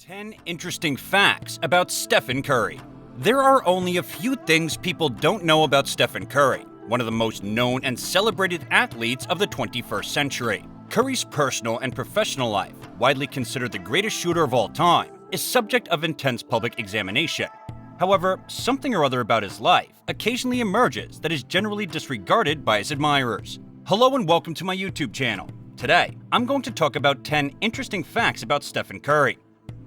10 interesting facts about Stephen Curry. There are only a few things people don't know about Stephen Curry, one of the most known and celebrated athletes of the 21st century. Curry's personal and professional life, widely considered the greatest shooter of all time, is subject of intense public examination. However, something or other about his life occasionally emerges that is generally disregarded by his admirers. Hello and welcome to my YouTube channel. Today, I'm going to talk about 10 interesting facts about Stephen Curry.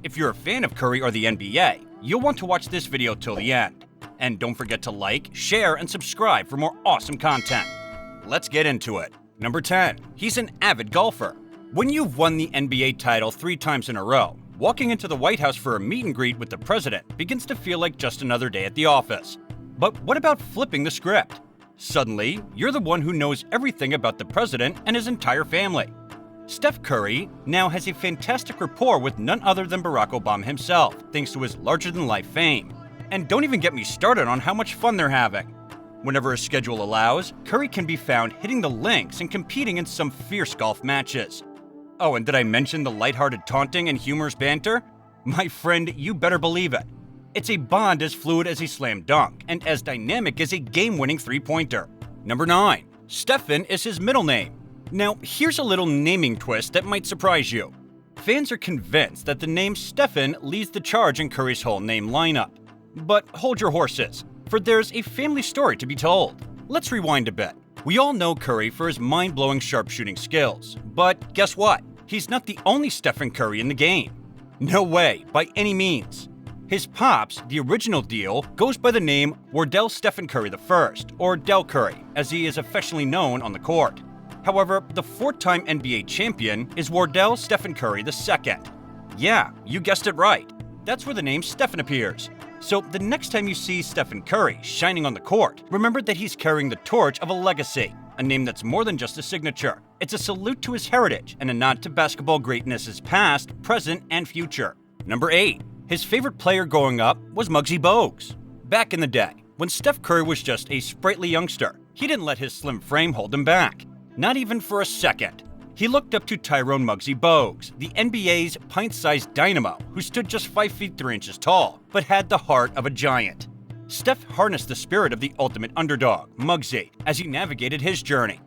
If you're a fan of Curry or the NBA, you'll want to watch this video till the end. And don't forget to like, share, and subscribe for more awesome content. Let's get into it. Number 10. He's an avid golfer. When you've won the NBA title 3 times in a row, walking into the White House for a meet and greet with the president begins to feel like just another day at the office. But what about flipping the script? Suddenly, you're the one who knows everything about the president and his entire family. Steph Curry now has a fantastic rapport with none other than Barack Obama himself, thanks to his larger-than-life fame. And don't even get me started on how much fun they're having. Whenever his schedule allows, Curry can be found hitting the links and competing in some fierce golf matches. Oh, and did I mention the lighthearted taunting and humorous banter? My friend, you better believe it. It's a bond as fluid as a slam dunk and as dynamic as a game-winning three-pointer. Number 9. Stephen is his middle name. Now, here's a little naming twist that might surprise you. Fans are convinced that the name Stephen leads the charge in Curry's whole name lineup. But hold your horses, for there's a family story to be told. Let's rewind a bit. We all know Curry for his mind-blowing sharpshooting skills, but guess what? He's not the only Stephen Curry in the game. No way, by any means. His pops, the original deal, goes by the name Wardell Stephen Curry I, or Del Curry, as he is affectionately known on the court. However, the 4-time NBA champion is Wardell Stephen Curry II. Yeah, you guessed it right. That's where the name Stephen appears. So the next time you see Stephen Curry shining on the court, remember that he's carrying the torch of a legacy, a name that's more than just a signature. It's a salute to his heritage and a nod to basketball greatness's past, present, and future. Number 8. His favorite player growing up was Muggsy Bogues. Back in the day, when Steph Curry was just a sprightly youngster, he didn't let his slim frame hold him back. Not even for a second. He looked up to Tyrone Muggsy Bogues, the NBA's pint-sized dynamo who stood just 5 feet 3 inches tall, but had the heart of a giant. Steph harnessed the spirit of the ultimate underdog, Muggsy, as he navigated his journey.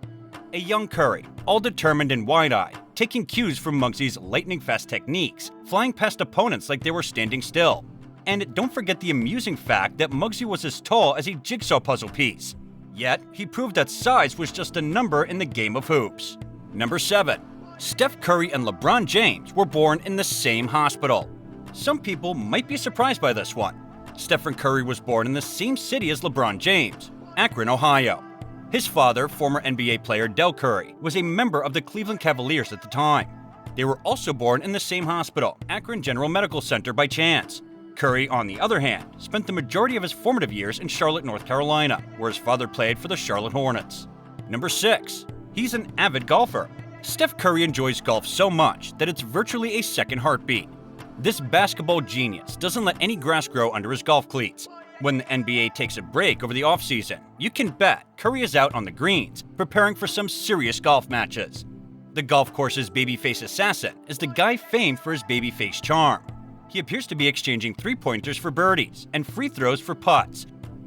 A young Curry, all determined and wide-eyed, taking cues from Muggsy's lightning-fast techniques, flying past opponents like they were standing still. And don't forget the amusing fact that Muggsy was as tall as a jigsaw puzzle piece. Yet, he proved that size was just a number in the game of hoops. Number 7. Steph Curry and LeBron James were born in the same hospital. Some people might be surprised by this one. Stephen Curry was born in the same city as LeBron James, Akron, Ohio. His father, former NBA player Del Curry, was a member of the Cleveland Cavaliers at the time. They were also born in the same hospital, Akron General Medical Center, by chance. Curry, on the other hand, spent the majority of his formative years in Charlotte, North Carolina, where his father played for the Charlotte Hornets. Number 6. He's an avid golfer. Steph Curry enjoys golf so much that it's virtually a second heartbeat. This basketball genius doesn't let any grass grow under his golf cleats. When the NBA takes a break over the offseason, you can bet Curry is out on the greens, preparing for some serious golf matches. The golf course's babyface assassin is the guy famed for his babyface charm. He appears to be exchanging three-pointers for birdies and free throws for putts.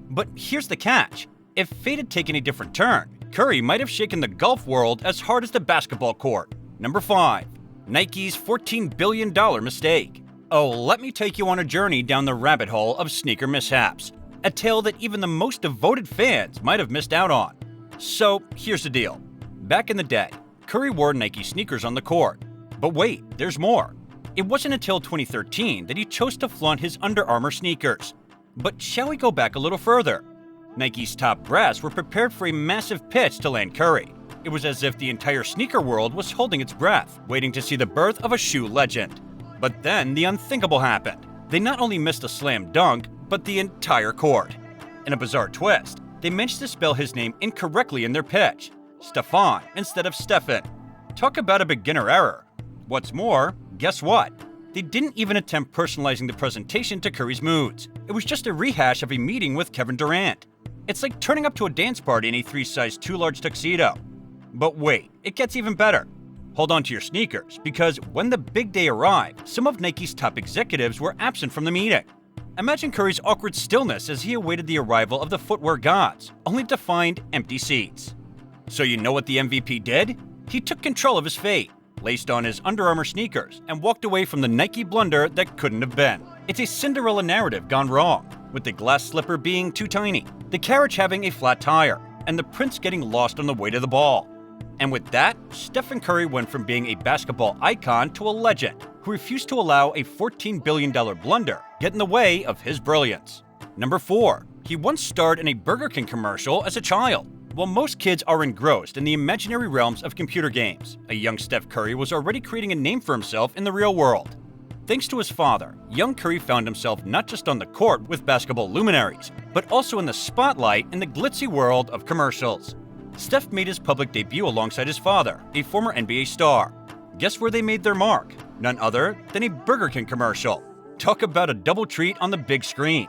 But here's the catch. If fate had taken a different turn, Curry might have shaken the golf world as hard as the basketball court. Number 5. Nike's $14 billion mistake. Oh, let me take you on a journey down the rabbit hole of sneaker mishaps. A tale that even the most devoted fans might have missed out on. So, here's the deal. Back in the day, Curry wore Nike sneakers on the court. But wait, there's more. It wasn't until 2013 that he chose to flaunt his Under Armour sneakers. But shall we go back a little further? Nike's top brass were prepared for a massive pitch to land Curry. It was as if the entire sneaker world was holding its breath, waiting to see the birth of a shoe legend. But then the unthinkable happened. They not only missed a slam dunk, but the entire court. In a bizarre twist, they managed to spell his name incorrectly in their pitch. Stefan instead of Stephen. Talk about a beginner error. What's more, guess what? They didn't even attempt personalizing the presentation to Curry's moods. It was just a rehash of a meeting with Kevin Durant. It's like turning up to a dance party in a 3-size too large tuxedo. But wait, it gets even better. Hold on to your sneakers, because when the big day arrived, some of Nike's top executives were absent from the meeting. Imagine Curry's awkward stillness as he awaited the arrival of the footwear gods, only to find empty seats. So you know what the MVP did? He took control of his fate, laced on his Under Armour sneakers, and walked away from the Nike blunder that couldn't have been. It's a Cinderella narrative gone wrong, with the glass slipper being too tiny, the carriage having a flat tire, and the prince getting lost on the way to the ball. And with that, Stephen Curry went from being a basketball icon to a legend who refused to allow a $14 billion blunder get in the way of his brilliance. Number 4. He once starred in a Burger King commercial as a child. While most kids are engrossed in the imaginary realms of computer games, a young Steph Curry was already creating a name for himself in the real world. Thanks to his father, young Curry found himself not just on the court with basketball luminaries, but also in the spotlight in the glitzy world of commercials. Steph made his public debut alongside his father, a former NBA star. Guess where they made their mark? None other than a Burger King commercial. Talk about a double treat on the big screen.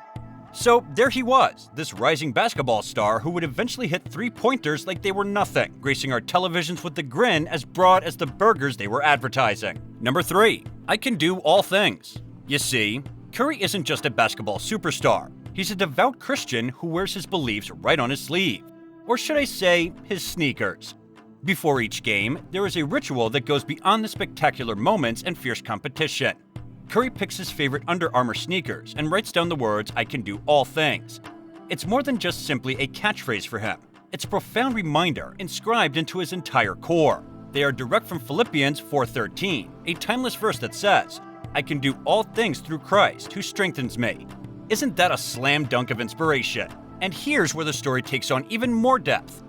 So there he was, this rising basketball star who would eventually hit three-pointers like they were nothing, gracing our televisions with a grin as broad as the burgers they were advertising. Number 3. I can do all things. You see, Curry isn't just a basketball superstar. He's a devout Christian who wears his beliefs right on his sleeve. Or should I say, his sneakers. Before each game, there is a ritual that goes beyond the spectacular moments and fierce competition. Curry picks his favorite Under Armour sneakers and writes down the words, "I can do all things." It's more than just simply a catchphrase for him. It's a profound reminder inscribed into his entire core. They are direct from Philippians 4:13, a timeless verse that says, "I can do all things through Christ who strengthens me." Isn't that a slam dunk of inspiration? And here's where the story takes on even more depth.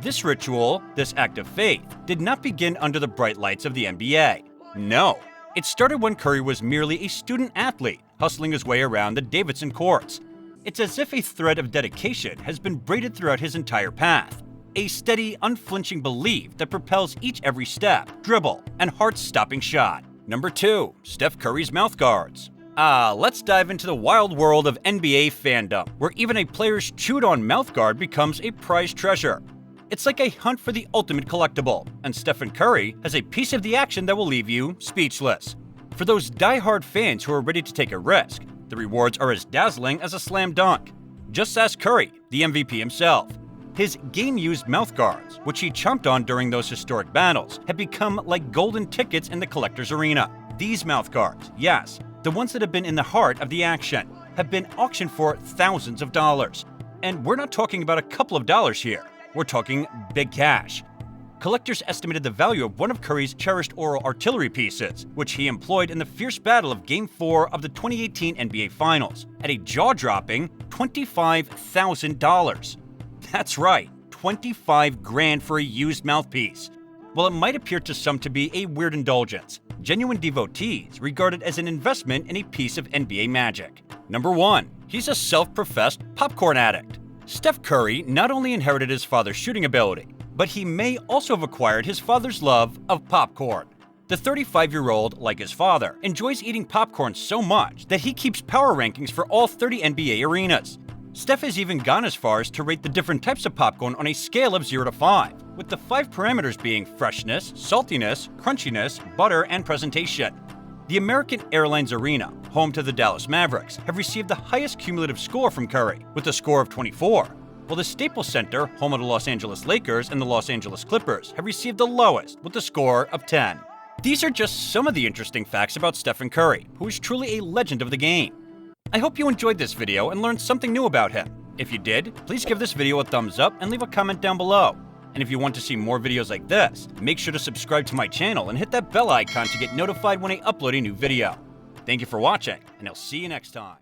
This ritual, this act of faith, did not begin under the bright lights of the NBA. No, it started when Curry was merely a student athlete, hustling his way around the Davidson courts. It's as if a thread of dedication has been braided throughout his entire path. A steady, unflinching belief that propels each every step, dribble, and heart-stopping shot. Number 2. Steph Curry's mouthguards. Let's dive into the wild world of NBA fandom, where even a player's chewed-on mouthguard becomes a prized treasure. It's like a hunt for the ultimate collectible, and Stephen Curry has a piece of the action that will leave you speechless. For those die-hard fans who are ready to take a risk, the rewards are as dazzling as a slam dunk. Just ask Curry, the MVP himself. His game-used mouthguards, which he chomped on during those historic battles, have become like golden tickets in the collector's arena. These mouthguards, yes, the ones that have been in the heart of the action, have been auctioned for thousands of dollars. And we're not talking about a couple of dollars here. We're talking big cash. Collectors estimated the value of one of Curry's cherished oral artillery pieces, which he employed in the fierce battle of Game 4 of the 2018 NBA Finals, at a jaw-dropping $25,000. That's right, $25,000 for a used mouthpiece. While it might appear to some to be a weird indulgence, genuine devotees regard it as an investment in a piece of NBA magic. Number 1. He's a self-professed popcorn addict. Steph Curry not only inherited his father's shooting ability, but he may also have acquired his father's love of popcorn. The 35-year-old, like his father, enjoys eating popcorn so much that he keeps power rankings for all 30 NBA arenas. Steph has even gone as far as to rate the different types of popcorn on a scale of 0 to 5, with the 5 parameters being freshness, saltiness, crunchiness, butter, and presentation. The American Airlines Arena, home to the Dallas Mavericks, have received the highest cumulative score from Curry, with a score of 24, while the Staples Center, home of the Los Angeles Lakers and the Los Angeles Clippers, have received the lowest, with a score of 10. These are just some of the interesting facts about Stephen Curry, who is truly a legend of the game. I hope you enjoyed this video and learned something new about him. If you did, please give this video a thumbs up and leave a comment down below. And if you want to see more videos like this, make sure to subscribe to my channel and hit that bell icon to get notified when I upload a new video. Thank you for watching, and I'll see you next time.